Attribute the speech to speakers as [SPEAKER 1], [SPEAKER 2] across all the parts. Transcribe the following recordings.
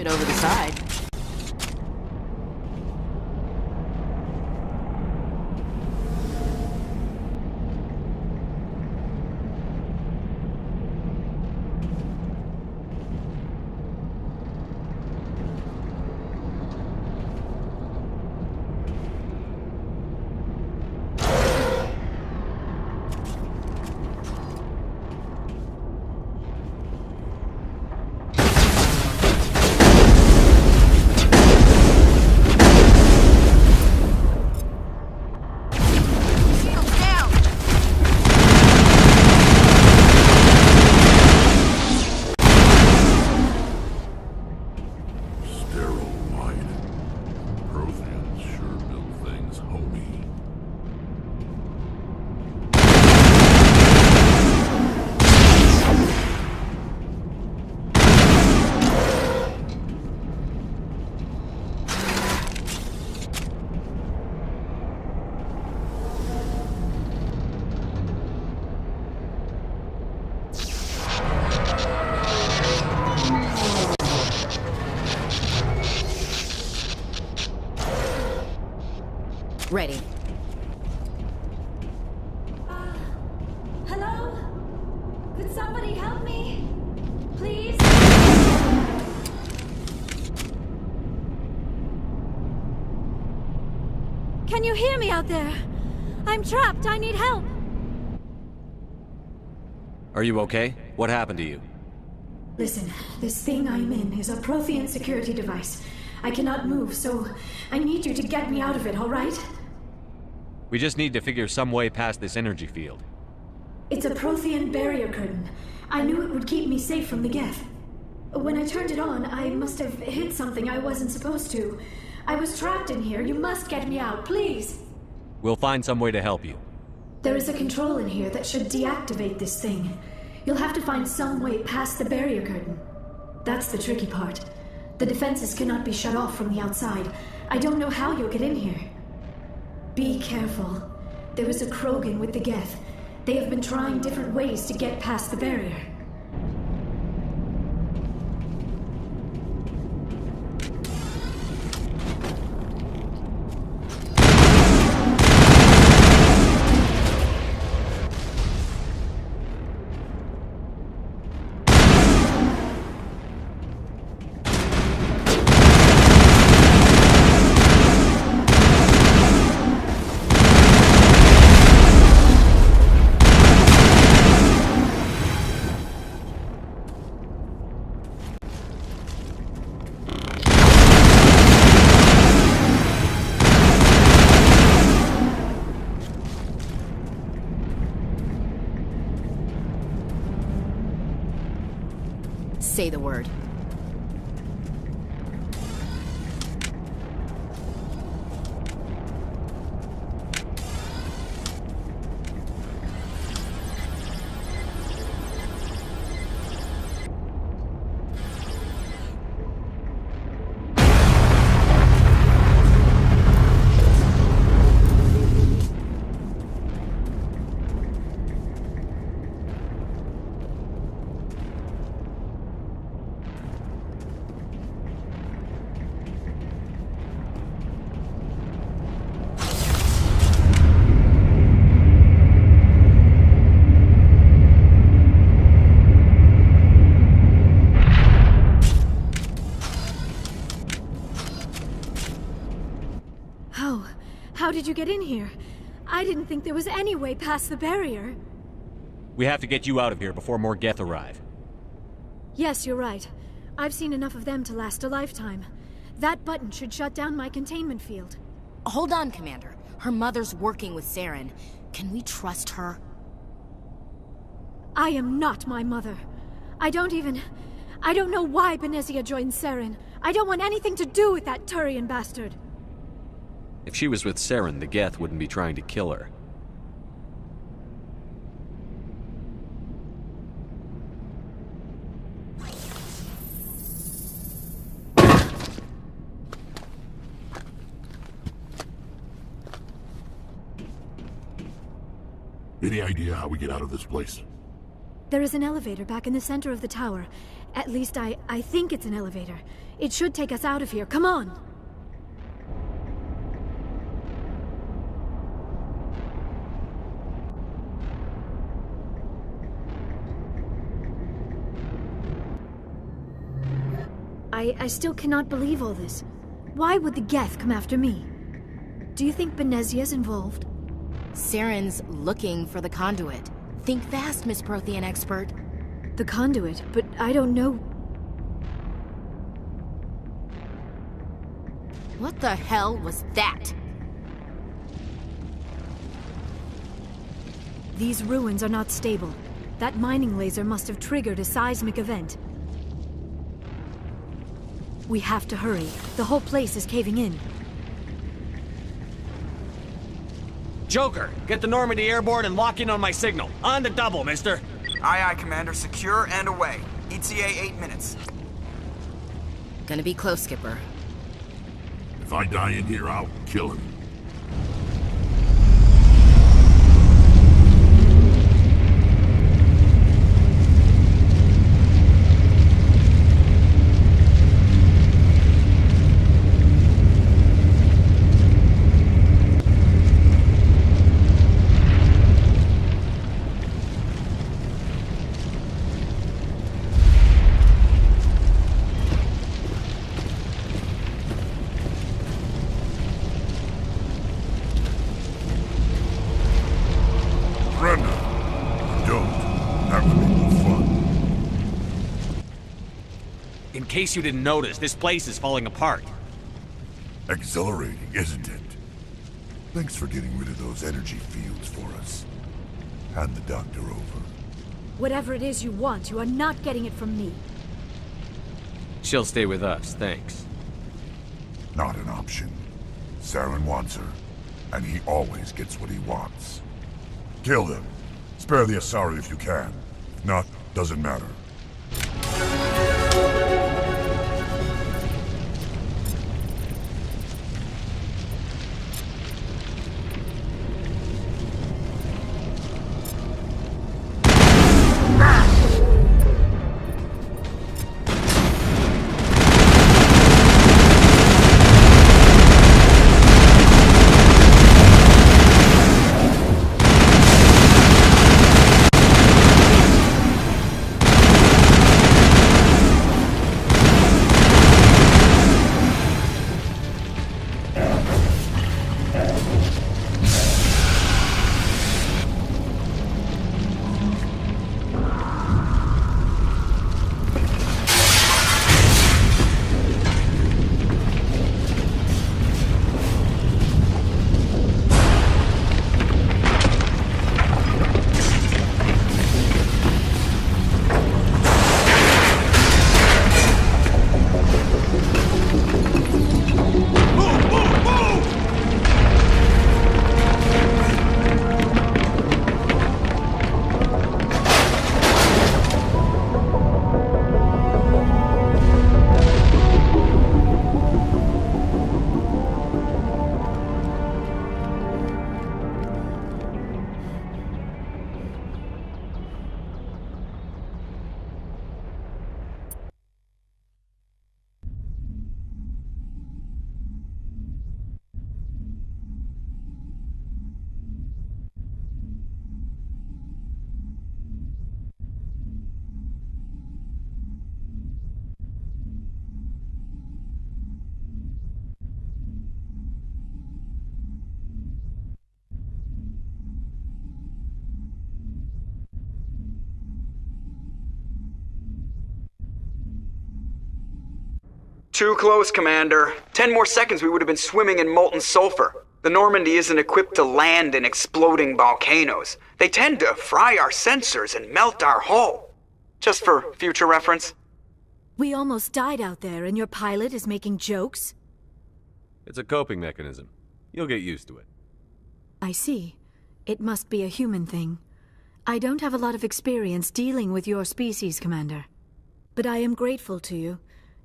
[SPEAKER 1] it over the side. Ready.
[SPEAKER 2] Hello? Could somebody help me? Please? Can you hear me out there? I'm trapped. I need help.
[SPEAKER 3] Are you okay? What happened to you?
[SPEAKER 2] Listen, this thing I'm in is a Prothean security device. I cannot move, so I need you to get me out of it, all right?
[SPEAKER 3] We just need to figure some way past this energy field.
[SPEAKER 2] It's a Prothean barrier curtain. I knew it would keep me safe from the Geth. When I turned it on, I must have hit something I wasn't supposed to. I was trapped in here. You must get me out, please.
[SPEAKER 3] We'll find some way to help you.
[SPEAKER 2] There is a control in here that should deactivate this thing. You'll have to find some way past the barrier curtain. That's the tricky part. The defenses cannot be shut off from the outside. I don't know how you'll get in here. Be careful. There is a Krogan with the Geth. They have been trying different ways to get past the barrier.
[SPEAKER 1] Say the word.
[SPEAKER 2] How did you get in here? I didn't think there was any way past the barrier.
[SPEAKER 3] We have to get you out of here before more Geth arrive.
[SPEAKER 2] Yes, you're right. I've seen enough of them to last a lifetime. That button should shut down my containment field.
[SPEAKER 1] Hold on, Commander. Her mother's working with Saren. Can we trust her?
[SPEAKER 2] I am not my mother. I don't know why Benezia joined Saren. I don't want anything to do with that Turian bastard.
[SPEAKER 3] If she was with Saren, the Geth wouldn't be trying to kill her.
[SPEAKER 4] Any idea how we get out of this place?
[SPEAKER 2] There is an elevator back in the center of the tower. At least I think it's an elevator. It should take us out of here. Come on! I still cannot believe all this. Why would the Geth come after me? Do you think Benezia's involved?
[SPEAKER 1] Saren's looking for the conduit. Think fast, Miss Prothean expert.
[SPEAKER 2] The conduit, but I don't know.
[SPEAKER 1] What the hell was that?
[SPEAKER 2] These ruins are not stable. That mining laser must have triggered a seismic event. We have to hurry. The whole place is caving in.
[SPEAKER 4] Joker, get the Normandy airborne and lock in on my signal. On the double, mister.
[SPEAKER 5] Aye, aye, Commander. Secure and away. ETA 8 minutes.
[SPEAKER 1] Gonna be close, Skipper.
[SPEAKER 6] If I die in here, I'll kill him.
[SPEAKER 4] In case you didn't notice, this place is falling apart.
[SPEAKER 6] Exhilarating, isn't it? Thanks for getting rid of those energy fields for us. Hand the doctor over.
[SPEAKER 2] Whatever it is you want, you are not getting it from me.
[SPEAKER 3] She'll stay with us, thanks.
[SPEAKER 6] Not an option. Saren wants her, and he always gets what he wants. Kill them. Spare the Asari if you can. If not, doesn't matter.
[SPEAKER 5] Too close, Commander. 10 more seconds we would have been swimming in molten sulfur. The Normandy isn't equipped to land in exploding volcanoes. They tend to fry our sensors and melt our hull. Just for future reference.
[SPEAKER 2] We almost died out there, and your pilot is making jokes?
[SPEAKER 3] It's a coping mechanism. You'll get used to it.
[SPEAKER 2] I see. It must be a human thing. I don't have a lot of experience dealing with your species, Commander. But I am grateful to you.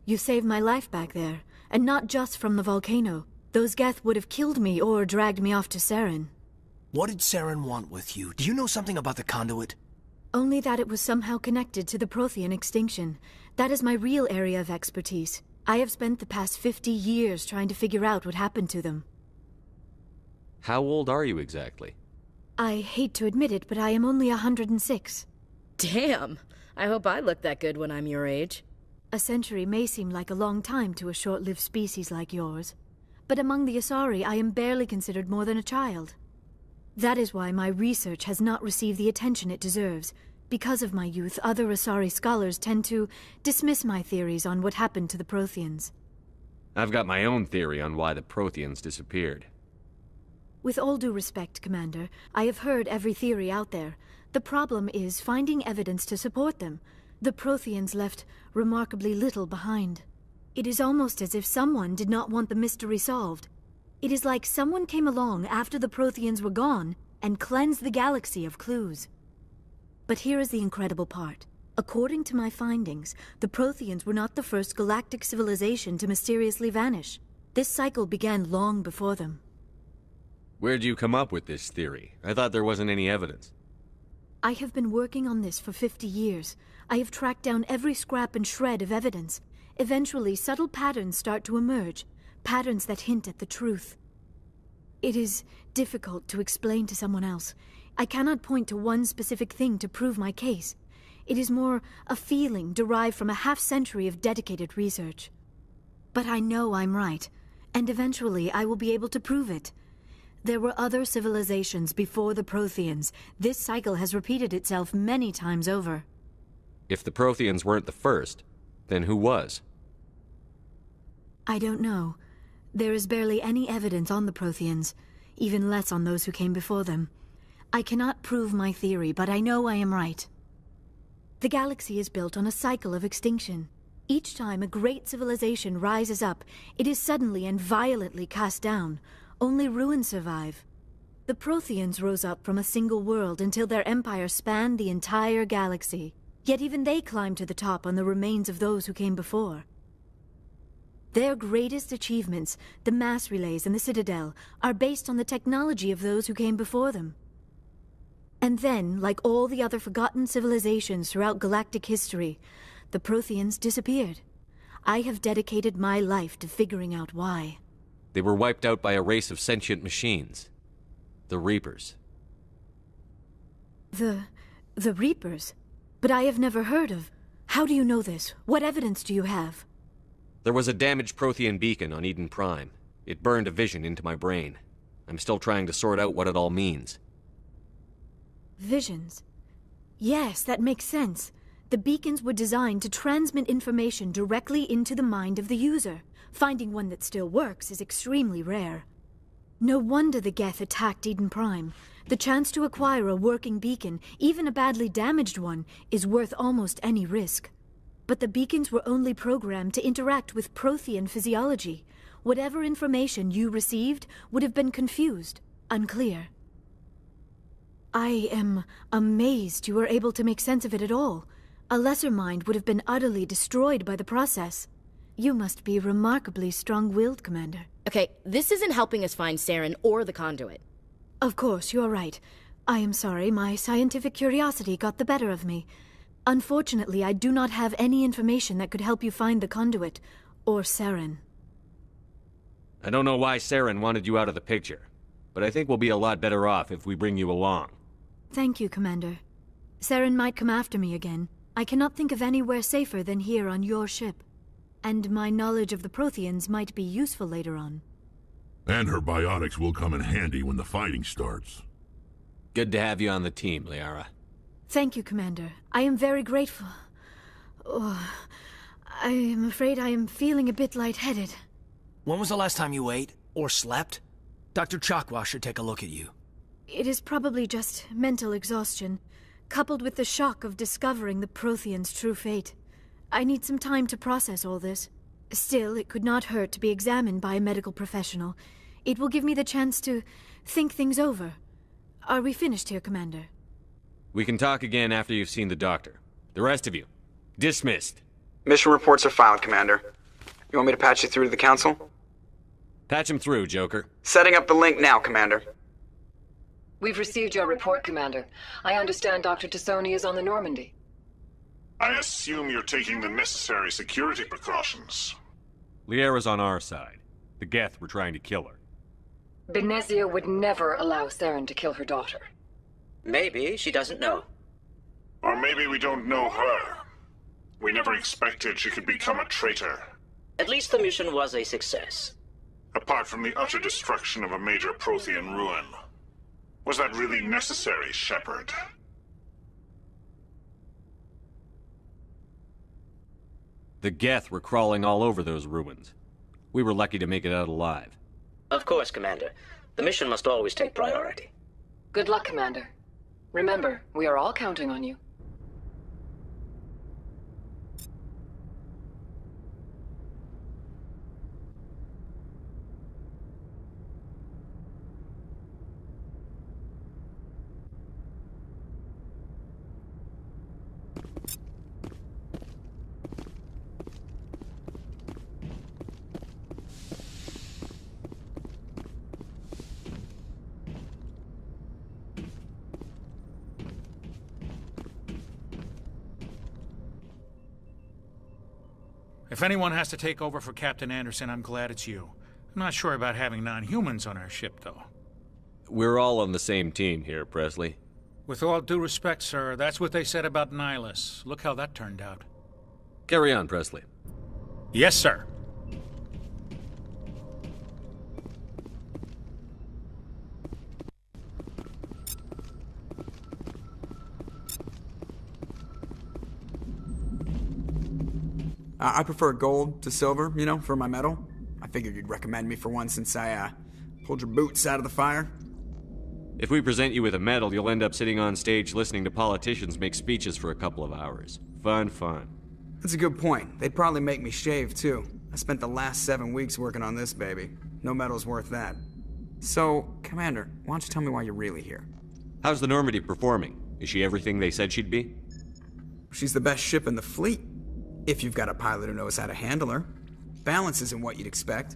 [SPEAKER 2] You saved my life back there, and not just from the volcano. Those Geth would have killed me or dragged me off to Saren.
[SPEAKER 7] What did Saren want with you? Do you know something about the conduit?
[SPEAKER 2] Only that it was somehow connected to the Prothean extinction. That is my real area of expertise. I have spent the past 50 years trying to figure out what happened to them.
[SPEAKER 3] How old are you exactly?
[SPEAKER 2] I hate to admit it, but I am only 106.
[SPEAKER 1] Damn! I hope I look that good when I'm your age.
[SPEAKER 2] A century may seem like a long time to a short-lived species like yours, but among the Asari I am barely considered more than a child. That is why my research has not received the attention it deserves. Because of my youth, other Asari scholars tend to dismiss my theories on what happened to the Protheans.
[SPEAKER 3] I've got my own theory on why the Protheans disappeared.
[SPEAKER 2] With all due respect, Commander, I have heard every theory out there. The problem is finding evidence to support them. The Protheans left remarkably little behind. It is almost as if someone did not want the mystery solved. It is like someone came along after the Protheans were gone and cleansed the galaxy of clues. But here is the incredible part. According to my findings, the Protheans were not the first galactic civilization to mysteriously vanish. This cycle began long before them.
[SPEAKER 3] Where'd you come up with this theory? I thought there wasn't any evidence.
[SPEAKER 2] I have been working on this for 50 years. I have tracked down every scrap and shred of evidence. Eventually, subtle patterns start to emerge, patterns that hint at the truth. It is difficult to explain to someone else. I cannot point to one specific thing to prove my case. It is more a feeling derived from a half-century of dedicated research. But I know I'm right, and eventually I will be able to prove it. There were other civilizations before the Protheans. This cycle has repeated itself many times over.
[SPEAKER 3] If the Protheans weren't the first, then who was?
[SPEAKER 2] I don't know. There is barely any evidence on the Protheans, even less on those who came before them. I cannot prove my theory, but I know I am right. The galaxy is built on a cycle of extinction. Each time a great civilization rises up, it is suddenly and violently cast down. Only ruins survive. The Protheans rose up from a single world until their empire spanned the entire galaxy. Yet even they climbed to the top on the remains of those who came before. Their greatest achievements, the mass relays and the Citadel, are based on the technology of those who came before them. And then, like all the other forgotten civilizations throughout galactic history, the Protheans disappeared. I have dedicated my life to figuring out why.
[SPEAKER 3] They were wiped out by a race of sentient machines. The Reapers.
[SPEAKER 2] The Reapers? But I have never heard of... How do you know this? What evidence do you have?
[SPEAKER 3] There was a damaged Prothean beacon on Eden Prime. It burned a vision into my brain. I'm still trying to sort out what it all means.
[SPEAKER 2] Visions? Yes, that makes sense. The beacons were designed to transmit information directly into the mind of the user. Finding one that still works is extremely rare. No wonder the Geth attacked Eden Prime. The chance to acquire a working beacon, even a badly damaged one, is worth almost any risk. But the beacons were only programmed to interact with Prothean physiology. Whatever information you received would have been confused, unclear. I am amazed you were able to make sense of it at all. A lesser mind would have been utterly destroyed by the process. You must be remarkably strong-willed, Commander.
[SPEAKER 1] Okay, this isn't helping us find Saren or the conduit.
[SPEAKER 2] Of course, you are right. I am sorry, my scientific curiosity got the better of me. Unfortunately, I do not have any information that could help you find the conduit, or Saren.
[SPEAKER 3] I don't know why Saren wanted you out of the picture, but I think we'll be a lot better off if we bring you along.
[SPEAKER 2] Thank you, Commander. Saren might come after me again. I cannot think of anywhere safer than here on your ship. And my knowledge of the Protheans might be useful later on.
[SPEAKER 6] And her biotics will come in handy when the fighting starts.
[SPEAKER 3] Good to have you on the team, Liara.
[SPEAKER 2] Thank you, Commander. I am very grateful. Oh, I am afraid I am feeling a bit lightheaded.
[SPEAKER 7] When was the last time you ate? Or slept? Dr. Chakwa should take a look at you.
[SPEAKER 2] It is probably just mental exhaustion, coupled with the shock of discovering the Protheans' true fate. I need some time to process all this. Still, it could not hurt to be examined by a medical professional. It will give me the chance to think things over. Are we finished here, Commander?
[SPEAKER 3] We can talk again after you've seen the doctor. The rest of you, dismissed.
[SPEAKER 5] Mission reports are filed, Commander. You want me to patch you through to the Council?
[SPEAKER 3] Patch him through, Joker.
[SPEAKER 5] Setting up the link now, Commander.
[SPEAKER 8] We've received your report, Commander. I understand Dr. Tassoni is on the Normandy.
[SPEAKER 9] I assume you're taking the necessary security precautions.
[SPEAKER 3] Liara's on our side. The Geth were trying to kill her.
[SPEAKER 8] Benezia would never allow Saren to kill her daughter.
[SPEAKER 10] Maybe she doesn't know.
[SPEAKER 9] Or maybe we don't know her. We never expected she could become a traitor.
[SPEAKER 10] At least the mission was a success.
[SPEAKER 9] Apart from the utter destruction of a major Prothean ruin. Was that really necessary, Shepard?
[SPEAKER 3] The Geth were crawling all over those ruins. We were lucky to make it out alive.
[SPEAKER 10] Of course, Commander. The mission must always take priority.
[SPEAKER 8] Good luck, Commander. Remember, we are all counting on you.
[SPEAKER 7] If anyone has to take over for Captain Anderson, I'm glad it's you. I'm not sure about having non-humans on our ship, though.
[SPEAKER 3] We're all on the same team here, Presley.
[SPEAKER 7] With all due respect, sir, that's what they said about Nihilus. Look how that turned out.
[SPEAKER 3] Carry on, Presley.
[SPEAKER 7] Yes, sir.
[SPEAKER 5] I prefer gold to silver, you know, for my medal. I figured you'd recommend me for one since I, pulled your boots out of the fire.
[SPEAKER 3] If we present you with a medal, you'll end up sitting on stage listening to politicians make speeches for a couple of hours. Fun, fun.
[SPEAKER 5] That's a good point. They'd probably make me shave, too. I spent the last 7 weeks working on this baby. No medal's worth that. So, Commander, why don't you tell me why you're really here?
[SPEAKER 3] How's the Normandy performing? Is she everything they said she'd be?
[SPEAKER 5] She's the best ship in the fleet. If you've got a pilot who knows how to handle her. Balance isn't what you'd expect.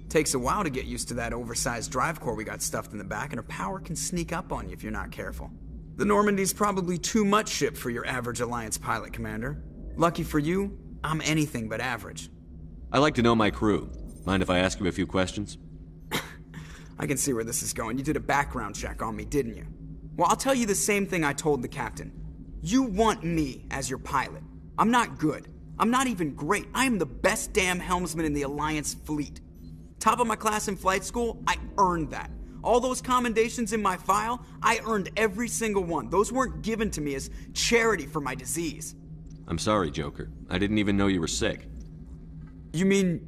[SPEAKER 5] Takes a while to get used to that oversized drive core we got stuffed in the back, and her power can sneak up on you if you're not careful. The Normandy's probably too much ship for your average Alliance pilot, Commander. Lucky for you, I'm anything but average.
[SPEAKER 3] I like to know my crew. Mind if I ask you a few questions?
[SPEAKER 5] I can see where this is going. You did a background check on me, didn't you? Well, I'll tell you the same thing I told the captain. You want me as your pilot. I'm not good. I'm not even great. I am the best damn helmsman in the Alliance fleet. Top of my class in flight school, I earned that. All those commendations in my file, I earned every single one. Those weren't given to me as charity for my disease.
[SPEAKER 3] I'm sorry, Joker. I didn't even know you were sick.
[SPEAKER 5] You mean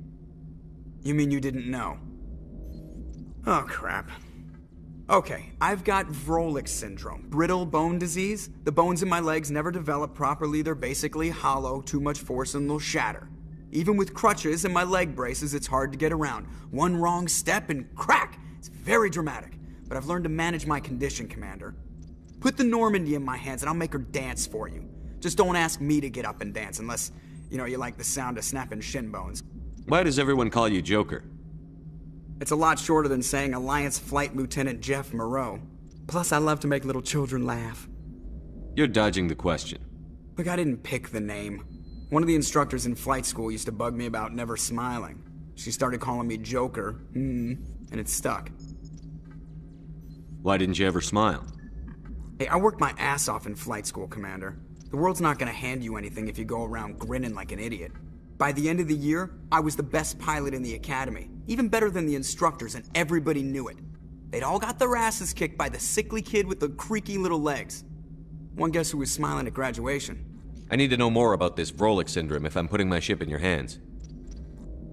[SPEAKER 5] you didn't know? Oh, crap. Okay, I've got Vrolik syndrome, brittle bone disease. The bones in my legs never develop properly. They're basically hollow, too much force and they'll shatter. Even with crutches and my leg braces, it's hard to get around. One wrong step and crack! It's very dramatic. But I've learned to manage my condition, Commander. Put the Normandy in my hands and I'll make her dance for you. Just don't ask me to get up and dance unless, you like the sound of snapping shin bones.
[SPEAKER 3] Why does everyone call you Joker?
[SPEAKER 5] It's a lot shorter than saying Alliance Flight Lieutenant Jeff Moreau. Plus, I love to make little children laugh.
[SPEAKER 3] You're dodging the question.
[SPEAKER 5] Look, I didn't pick the name. One of the instructors in flight school used to bug me about never smiling. She started calling me Joker, and it stuck.
[SPEAKER 3] Why didn't you ever smile?
[SPEAKER 5] Hey, I worked my ass off in flight school, Commander. The world's not gonna hand you anything if you go around grinning like an idiot. By the end of the year, I was the best pilot in the academy. Even better than the instructors, and everybody knew it. They'd all got their asses kicked by the sickly kid with the creaky little legs. One guess who was smiling at graduation?
[SPEAKER 3] I need to know more about this Vrolik syndrome if I'm putting my ship in your hands.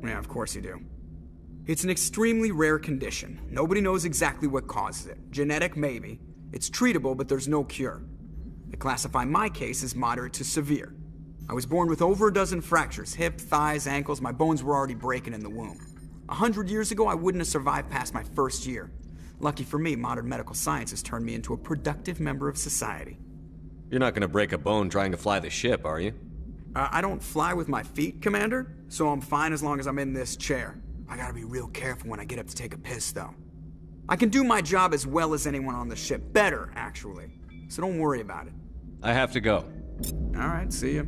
[SPEAKER 5] Yeah, of course you do. It's an extremely rare condition. Nobody knows exactly what causes it. Genetic, maybe. It's treatable, but there's no cure. They classify my case as moderate to severe. I was born with over a dozen fractures, hip, thighs, ankles. My bones were already breaking in the womb. 100 years ago, I wouldn't have survived past my first year. Lucky for me, modern medical science has turned me into a productive member of society.
[SPEAKER 3] You're not gonna break a bone trying to fly the ship, are you?
[SPEAKER 5] I don't fly with my feet, Commander, so I'm fine as long as I'm in this chair. I gotta be real careful when I get up to take a piss, though. I can do my job as well as anyone on the ship. Better, actually. So don't worry about it.
[SPEAKER 3] I have to go.
[SPEAKER 5] Alright, see ya.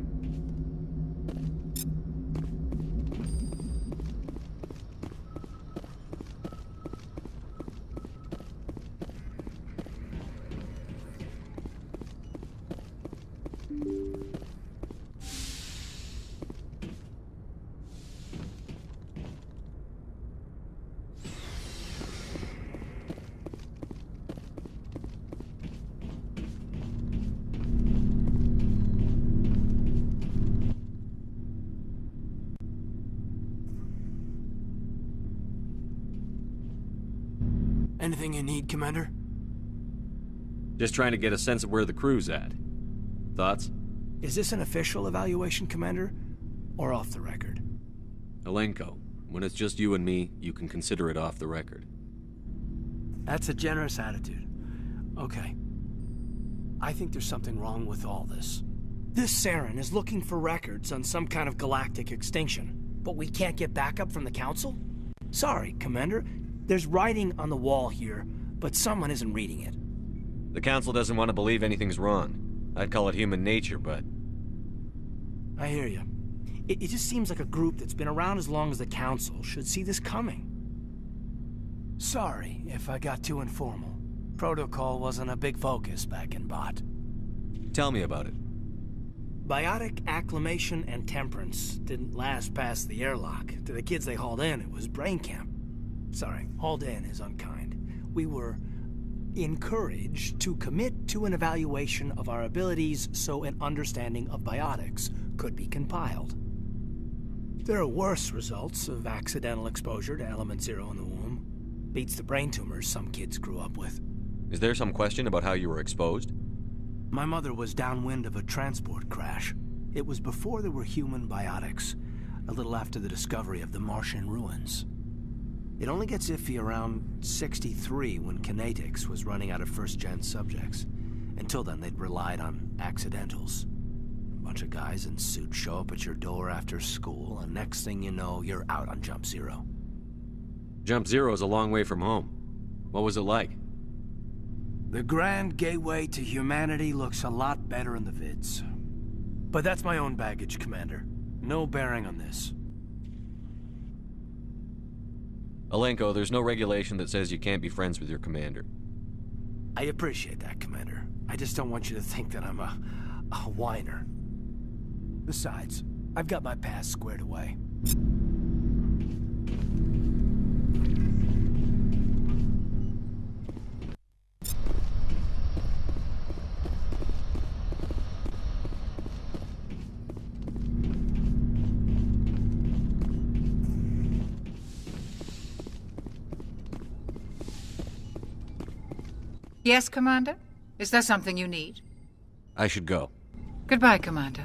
[SPEAKER 11] Anything you need, Commander?
[SPEAKER 3] Just trying to get a sense of where the crew's at. Thoughts?
[SPEAKER 11] Is this an official evaluation, Commander? Or off the record?
[SPEAKER 3] Alenko, when it's just you and me, you can consider it off the record.
[SPEAKER 11] That's a generous attitude. Okay. I think there's something wrong with all this. This Saren is looking for records on some kind of galactic extinction, but we can't get backup from the Council? Sorry, Commander. There's writing on the wall here, but someone isn't reading it.
[SPEAKER 3] The Council doesn't want to believe anything's wrong. I'd call it human nature, but...
[SPEAKER 11] I hear you. It just seems like a group that's been around as long as the Council should see this coming. Sorry if I got too informal. Protocol wasn't a big focus back in Bot.
[SPEAKER 3] Tell me about it.
[SPEAKER 11] Biotic acclimation and temperance didn't last past the airlock. To the kids they hauled in, it was brain camp. Sorry, hauled in is unkind. We were encouraged to commit to an evaluation of our abilities so an understanding of biotics could be compiled. There are worse results of accidental exposure to Element Zero in the womb. Beats the brain tumors some kids grew up with.
[SPEAKER 3] Is there some question about how you were exposed?
[SPEAKER 11] My mother was downwind of a transport crash. It was before there were human biotics, a little after the discovery of the Martian ruins. It only gets iffy around 63 when Kinetics was running out of first-gen subjects. Until then, they'd relied on accidentals. A bunch of guys in suits show up at your door after school, and next thing you know, you're out on Jump Zero.
[SPEAKER 3] Jump Zero's a long way from home. What was it like?
[SPEAKER 11] The grand gateway to humanity looks a lot better in the vids. But that's my own baggage, Commander. No bearing on this.
[SPEAKER 3] Alenko, there's no regulation that says you can't be friends with your commander.
[SPEAKER 11] I appreciate that, Commander. I just don't want you to think that I'm a whiner. Besides, I've got my past squared away.
[SPEAKER 12] Yes, Commander? Is there something you need?
[SPEAKER 3] I should go.
[SPEAKER 12] Goodbye, Commander.